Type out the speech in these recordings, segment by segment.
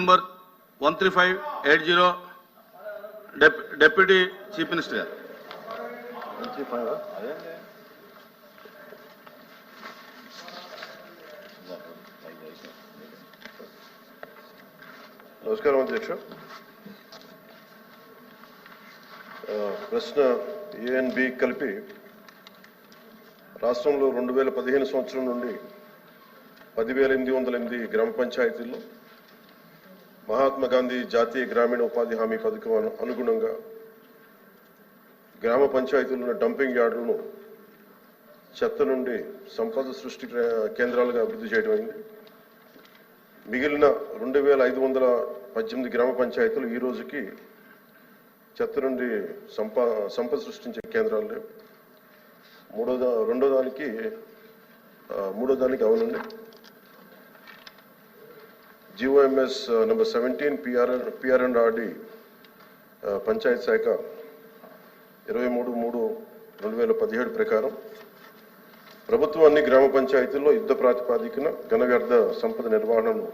Number 13580 deputy chief minister గారు. నమస్కారం అధ్యక్ష. ప్రశ్న A&B కలిపి రాష్ట్రంలో 2015 సంవత్సరం నుండి 10,808 గ్రామ పంచాయతీల్లో మహాత్మా గాంధీ జాతీయ గ్రామీణ ఉపాధి హామీ పథకం అనుగుణంగా గ్రామ పంచాయతీలను డంపింగ్ యార్డులను చెత్త నుండి సంపద సృష్టి కేంద్రాలుగా అభివృద్ధి చేయడం అయింది. మిగిలిన 2,518 గ్రామ పంచాయతీలు ఈ రోజుకి చెత్త నుండి సంపద సృష్టించే కేంద్రాలు లేవు. మూడో దానికి అవునండి. GOMS నెంబర్ 17 PR&RD పంచాయత్ శాఖ 23/3/2017 ప్రకారం ప్రభుత్వం అన్ని గ్రామ పంచాయతీల్లో యుద్ధ ప్రాతిపాదికన ఘన వ్యర్థ సంపద నిర్వహణను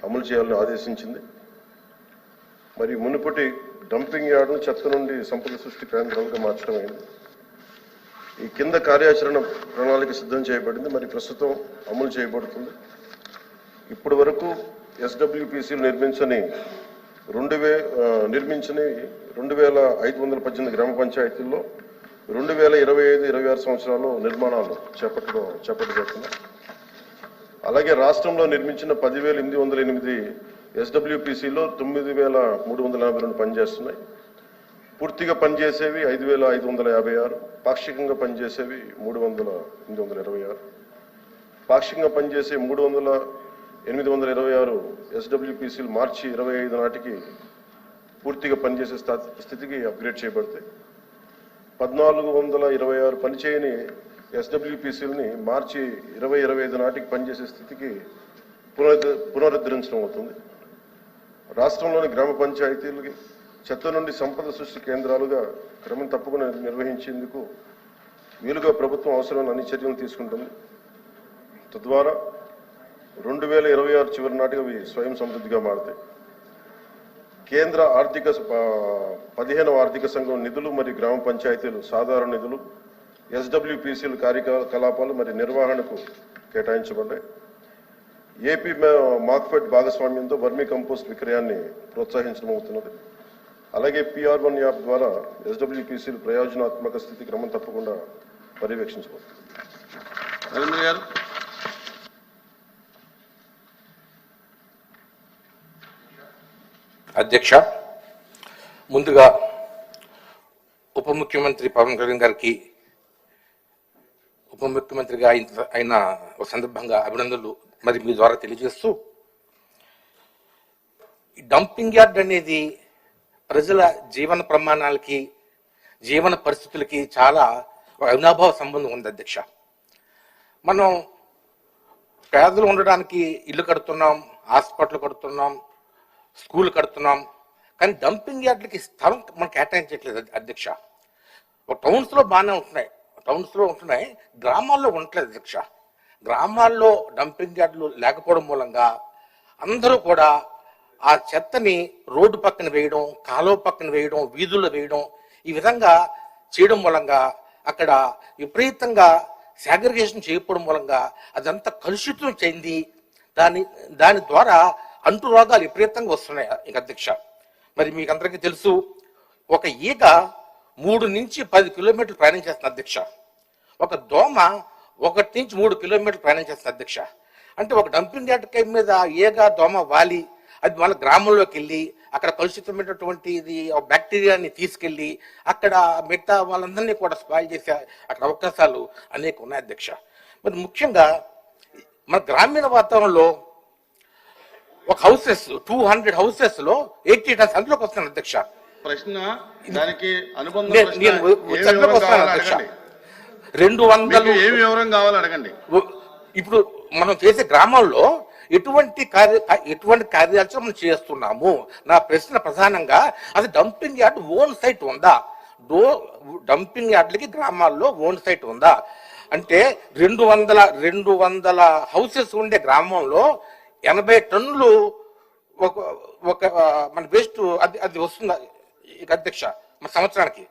అమలు చేయాలని ఆదేశించింది. మరి మునుపటి డంపింగ్ యార్డును చెత్త నుండి సంపద సృష్టి కేంద్రాలుగా మార్చడం అయింది. ఈ కింద కార్యాచరణ ప్రణాళిక సిద్ధం చేయబడింది, మరి ప్రస్తుతం అమలు చేయబడుతుంది. ఇప్పటి వరకు SWPCలు నిర్మించని 2,518 గ్రామ పంచాయతీల్లో 2025-26 సంవత్సరాల్లో నిర్మాణాలు చేపట్టబడుతున్నాయి. అలాగే రాష్ట్రంలో నిర్మించిన 10,808 SWPCలో 9,342 పనిచేస్తున్నాయి. పూర్తిగా పనిచేసేవి 5,556, పాక్షికంగా పనిచేసేవి 3,826. పాక్షికంగా పనిచేసే 3,826 SWPCలు మార్చి 25 నాటికి పూర్తిగా పనిచేసే స్థితికి అప్గ్రేడ్ చేయబడతాయి. 1,426 పనిచేయని SWPCలని మార్చి 2025 నాటికి పనిచేసే స్థితికి పునరుద్ధరించడం అవుతుంది. రాష్ట్రంలోని గ్రామ పంచాయతీలకి చెత్త నుండి సంపద సృష్టి కేంద్రాలుగా క్రమం తప్పకుండా నిర్వహించేందుకు వీలుగా ప్రభుత్వం అవసరమైన అన్ని చర్యలు తీసుకుంటుంది. తద్వారా 2026 చివరి నాటికి అవి స్వయం సమృద్ధిగా మారుతాయి. కేంద్ర 15వ ఆర్థిక సంఘం నిధులు మరియు గ్రామ పంచాయతీలు సాధారణ నిధులు SWPCల కార్యకలాపాలు మరియు నిర్వహణకు కేటాయించబడ్డాయి. ఏపీ మార్క్ఫెడ్ భాగస్వామ్యంతో వర్మీ కంపోస్ట్ విక్రయాన్ని ప్రోత్సహించడం అవుతున్నది. అలాగే PR1 యాప్ ద్వారా SWPCలు ప్రయోజనాత్మక స్థితి క్రమం తప్పకుండా పర్యవేక్షించబడుతుంది. అధ్యక్ష, ముందుగా ఉప ముఖ్యమంత్రి పవన్ కళ్యాణ్ గారికి ఉప ముఖ్యమంత్రిగా అయిన ఒక సందర్భంగా అభినందనలు మరి మీ ద్వారా తెలియజేస్తూ, డంపింగ్ యార్డ్ అనేది ప్రజల జీవన ప్రమాణాలకి జీవన పరిస్థితులకి చాలా అవినాభావ సంబంధం ఉంది అధ్యక్ష. మనం పేదలు ఉండడానికి ఇల్లు కడుతున్నాం, హాస్పిటల్ కడుతున్నాం, స్కూల్ కడుతున్నాం, కానీ డంపింగ్ యార్డ్లకి స్థలం మనం కేటాయించట్లేదు అధ్యక్ష. టౌన్స్లో బాగానే ఉంటున్నాయి, గ్రామాల్లో ఉండట్లేదు అధ్యక్ష. గ్రామాల్లో డంపింగ్ యార్డులు లేకపోవడం మూలంగా అందరూ కూడా ఆ చెత్తని రోడ్డు పక్కన వేయడం, కాలువ పక్కన వేయడం, వీధుల్లో వేయడం, ఈ విధంగా చేయడం మూలంగా అక్కడ విపరీతంగా సాగ్రిగేషన్ చేయకపోవడం మూలంగా అదంతా కలుషితం చెంది దాని ద్వారా అంటు రోగాలు విపరీతంగా వస్తున్నాయి అధ్యక్ష. మరి మీకు అందరికీ తెలుసు, ఒక ఈగ 3 నుంచి 10 కిలోమీటర్లు ప్రయాణం చేస్తుంది అధ్యక్ష. ఒక దోమ 1 నుంచి 3 కిలోమీటర్లు ప్రయాణం చేస్తుంది అధ్యక్ష. అంటే ఒక డంపింగ్ యార్డ్ మీద ఈగ దోమ వాలి అది మన గ్రామంలోకి వెళ్ళి అక్కడ కలుషితమైనటువంటి బ్యాక్టీరియాని తీసుకెళ్ళి అక్కడ మిగతా వాళ్ళందరినీ కూడా స్పాయిల్ చేసే అక్కడ అవకాశాలు అనేక ఉన్నాయి అధ్యక్ష. మరి ముఖ్యంగా మన గ్రామీణ వాతావరణంలో ఒక 200 హౌసెస్ లో 80 టన్స్ అందులోకి వస్తాను అధ్యక్ష. ప్రశ్న దానికి అనుబంధం 200 ఏమి వివరం కావాలి అడగండి. ఇప్పుడు మనం చేసే గ్రామాల్లో ఎటువంటి కార్యాచరణ మనం చేస్తున్నాము? నా ప్రశ్న ప్రధానంగా అది డంపింగ్ యార్డ్ ఓన్ సైట్ ఉందా? డంపింగ్ యార్డ్లకి గ్రామాల్లో ఓన్ సైట్ ఉందా? అంటే 200 హౌసెస్ ఉండే గ్రామంలో 80 టన్నులు ఒక ఒక మన వేస్ట్ అది వస్తుంది ఇక అధ్యక్ష మన సంవత్సరానికి.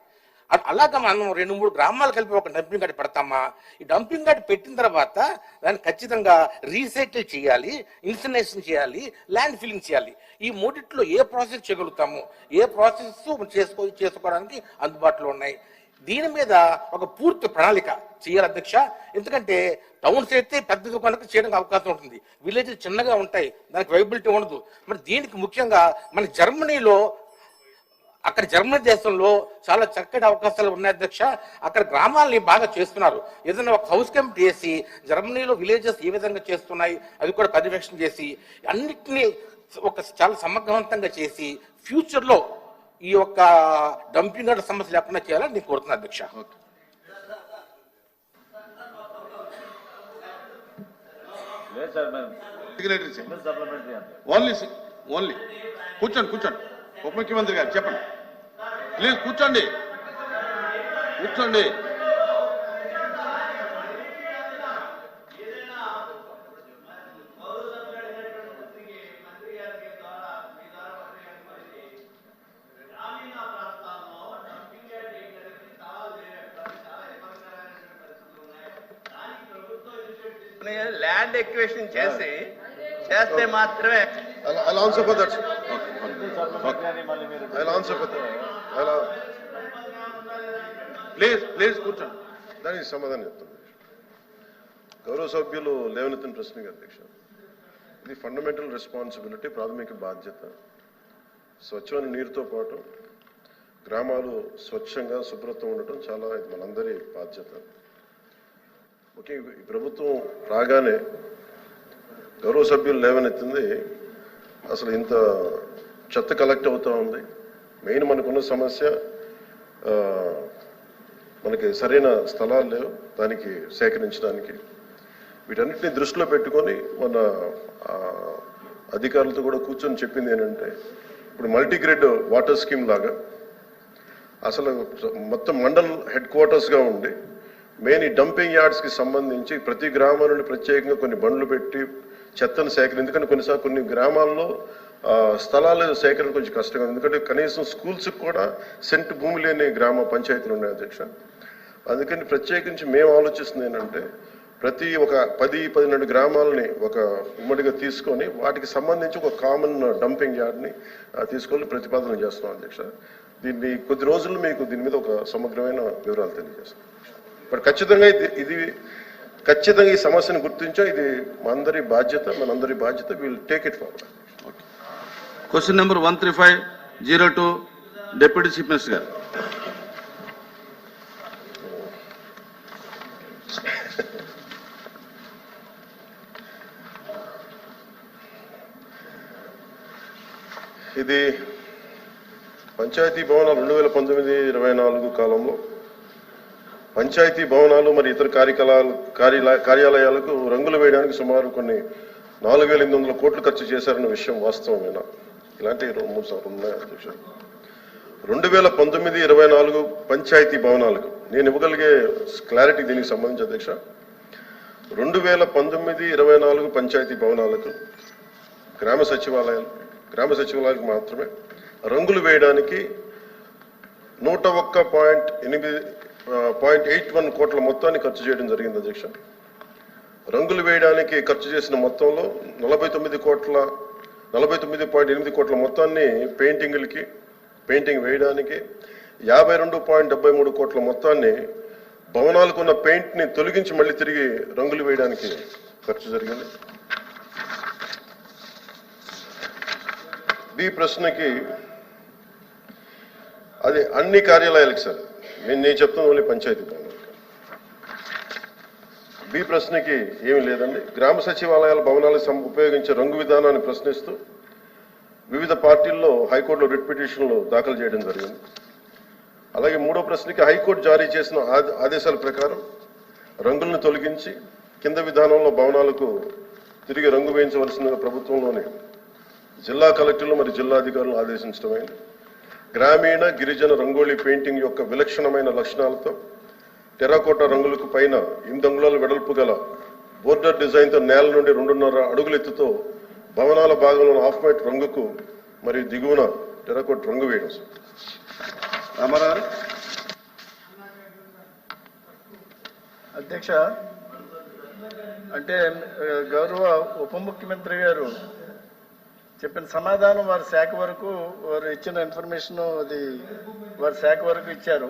అలాగా మనం 2-3 గ్రామాలు కలిపి ఒక డంపింగ్ యార్డ్ పెడతామా? ఈ డంపింగ్ యార్డ్ పెట్టిన తర్వాత దాన్ని ఖచ్చితంగా రీసైకిల్ చేయాలి, ఇన్సినరేషన్ చేయాలి, ల్యాండ్ ఫిల్లింగ్ చేయాలి. ఈ మూడిట్లో ఏ ప్రాసెస్ చేయగలుగుతాము, ఏ ప్రాసెస్ చేసుకోవడానికి అందుబాటులో ఉన్నాయి? దీని మీద ఒక పూర్తి ప్రణాళిక చేయాలి అధ్యక్ష. ఎందుకంటే టౌన్స్ అయితే పెద్దగా కనుక చేయడానికి అవకాశం ఉంటుంది, విలేజెస్ చిన్నగా ఉంటాయి, దానికి వైబిలిటీ ఉండదు. మరి దీనికి ముఖ్యంగా మన జర్మనీలో, అక్కడ జర్మనీ దేశంలో చాలా చక్కటి అవకాశాలు ఉన్నాయి అధ్యక్ష. అక్కడ గ్రామాలని బాగా చేస్తున్నారు. ఏదైనా ఒక హౌస్ కమిటీ చేసి జర్మనీలో విలేజెస్ ఏ విధంగా చేస్తున్నాయి అది కూడా పర్యవేక్షణ చేసి అన్నిటినీ ఒక చాలా సమగ్రవంతంగా చేసి ఫ్యూచర్లో ఈ యొక్క డంపింగ్ యార్డ్ సమస్య లేకుండా చేయాలని నేను కోరుతున్నాను అధ్యక్ష. ఓన్లీ కూర్చోండి ఉప ముఖ్యమంత్రి గారు చెప్పండి ప్లీజ్. కూర్చోండి. ల్యాండ్ ఎక్వేషన్ చేస్తే మాత్రమే. I'll answer for that. I'll answer for that. Please కూర్చోండి. దానికి సమాధానం చెప్తాను. గౌరవ సభ్యులు లేవనెత్తిన ప్రశ్నకి అధ్యక్ష, ఇది ఫండమెంటల్ రెస్పాన్సిబిలిటీ, ప్రాథమిక బాధ్యత. స్వచ్ఛమైన నీరుతో పాటు గ్రామాలు స్వచ్ఛంగా శుభ్రత ఉండటం చాలా ఇది మనందరి బాధ్యత. ఓకే, ఈ ప్రభుత్వం రాగానే గౌరవ సభ్యులు లేవనెత్తింది అసలు ఇంత చెత్త కలెక్ట్ అవుతూ ఉంది. మెయిన్ మనకున్న సమస్య మనకి సరైన స్థలాలు లేవు దానికి సేకరించడానికి. వీటన్నిటిని దృష్టిలో పెట్టుకొని మన అధికారులతో కూడా కూర్చొని చెప్పింది ఏంటంటే, ఇప్పుడు మల్టీగ్రేడ్ వాటర్ స్కీమ్ లాగా అసలు మొత్తం మండల్ హెడ్ క్వార్టర్స్గా ఉండి మెయిన్ ఈ డంపింగ్ యార్డ్స్కి సంబంధించి ప్రతి గ్రామం నుండి ప్రత్యేకంగా కొన్ని బండ్లు పెట్టి చెత్తను సేకరణ. ఎందుకంటే కొన్నిసార్లు కొన్ని గ్రామాల్లో స్థలాలు సేకరణ కొంచెం కష్టంగా ఉంది. ఎందుకంటే కనీసం స్కూల్స్కి కూడా సెంటు భూమి లేని గ్రామ పంచాయతీలు ఉన్నాయి అధ్యక్ష. అందుకని ప్రత్యేకించి మేము ఆలోచిస్తుంది ఏంటంటే, ప్రతి ఒక 10-12 గ్రామాలని ఒక ఉమ్మడిగా తీసుకొని వాటికి సంబంధించి ఒక కామన్ డంపింగ్ యార్డ్ని తీసుకొని ప్రతిపాదన చేస్తున్నాం అధ్యక్ష. దీన్ని కొద్ది రోజుల్లో మీకు దీని మీద ఒక సమగ్రమైన వివరాలు తెలియజేస్తాం. బట్ ఖచ్చితంగా ఈ సమస్యను గుర్తించా, ఇది మనందరి బాధ్యత. Will take it forward. Question number 13502 deputy chief minister గారు. ఇది పంచాయతీ భవనాలు 2019-24 కాలంలో పంచాయతీ భవనాలు మరియు ఇతర కార్యాలయాలకు రంగులు వేయడానికి సుమారు కొన్ని 4,800 కోట్లు ఖర్చు చేశారన్న విషయం వాస్తవమేనా? ఇలాంటి 2-3 సార్లు ఉన్నాయి అధ్యక్ష. 2019-24 పంచాయతీ భవనాలకు నేను ఇవ్వగలిగే క్లారిటీ దీనికి సంబంధించి అధ్యక్ష, 2019-24 పంచాయతీ భవనాలకు గ్రామ సచివాలయాలకు మాత్రమే రంగులు వేయడానికి 101.81 కోట్ల మొత్తాన్ని ఖర్చు చేయడం జరిగింది అధ్యక్ష. రంగులు వేయడానికి ఖర్చు చేసిన మొత్తంలో 49.8 కోట్ల మొత్తాన్ని పెయింటింగ్ వేయడానికి, 52.73 కోట్ల మొత్తాన్ని భవనాలకు ఉన్న పెయింట్ని తొలగించి మళ్ళీ తిరిగి రంగులు వేయడానికి ఖర్చు జరిగింది. బి ప్రశ్నకి అది అన్ని కార్యాలయాలకు సార్, నేను చెప్తాను ఓన్లీ పంచాయతీ భవనాలు. బి ప్రశ్నకి ఏమీ లేదండి. గ్రామ సచివాలయాల భవనాలకు ఉపయోగించే రంగు విధానాన్ని ప్రశ్నిస్తూ వివిధ పార్టీల్లో హైకోర్టులో రిట్ పిటిషన్లు దాఖలు చేయడం జరిగింది. అలాగే మూడో ప్రశ్నకి హైకోర్టు జారీ చేసిన ఆదేశాల ప్రకారం రంగులను తొలగించి కింద విధానంలో భవనాలకు తిరిగి రంగు వేయించవలసిందిగా ప్రభుత్వంలోని జిల్లా కలెక్టర్లు మరియు జిల్లాధికారులను ఆదేశించడమైంది. గ్రామీణ గిరిజన రంగోలీ పెయింటింగ్ యొక్క విలక్షణమైన లక్షణాలతో టెర్రకోట రంగులకు పైన 8 అంగుళాల వెడల్పు గల బోర్డర్ డిజైన్తో నేల నుండి 2.5 అడుగుల ఎత్తుతో భవనాల భాగంలో హాఫ్ వైట్ రంగుకు మరియు దిగువన టెరకోట్ రంగు వేయడం సార్. రామారావు గారు. అధ్యక్ష, అంటే గౌరవ ఉప ముఖ్యమంత్రి గారు చెప్పిన సమాధానం వారి శాఖ వరకు వారు ఇచ్చిన ఇన్ఫర్మేషన్ అది వారి శాఖ వరకు ఇచ్చారు.